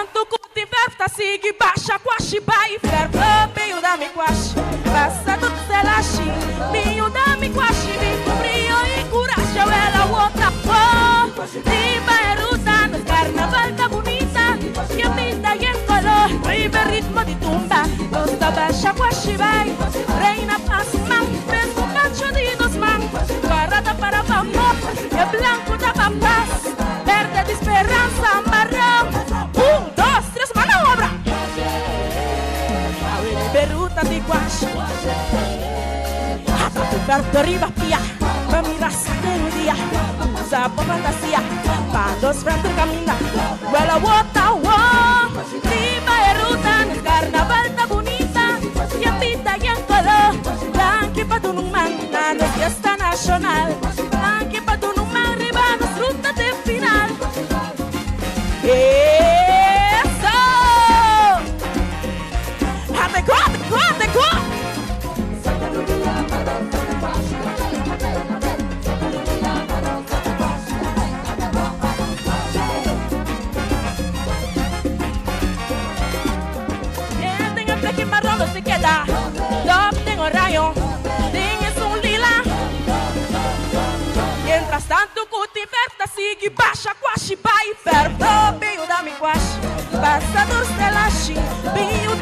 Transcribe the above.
tanto curte verta sigue baixa quashi bai ferro meio da mi quashi passa tudo selashi meio da mi quashi mi frio e coragem ela outra pô Diva e ruta no carnaval da bonita que pinta e em color vive ritmo de tumba costa baixa quashi bai reina passa man mesmo macho de dos man guarda para vapor e blanco da paz verde de esperança marrão 1, 2, 3 manobra Beruta di guache Atato perto arriva pia Famiglia sateno dia Usa po fantasia Pados frente cammina Quella vuota wow Diva e ruta nel carnaval da bonita Y pita y en color Anche per un umano No fiesta nacional Anche per un umano Arrivano ruta de final Eso Até go Tengo fleque marrón no se queda Yo tengo rayo Tienes un lila Mientras tanto cuti verta sigue baixa quashi bai Ferro meio da mi quashi Passador stelashi Meio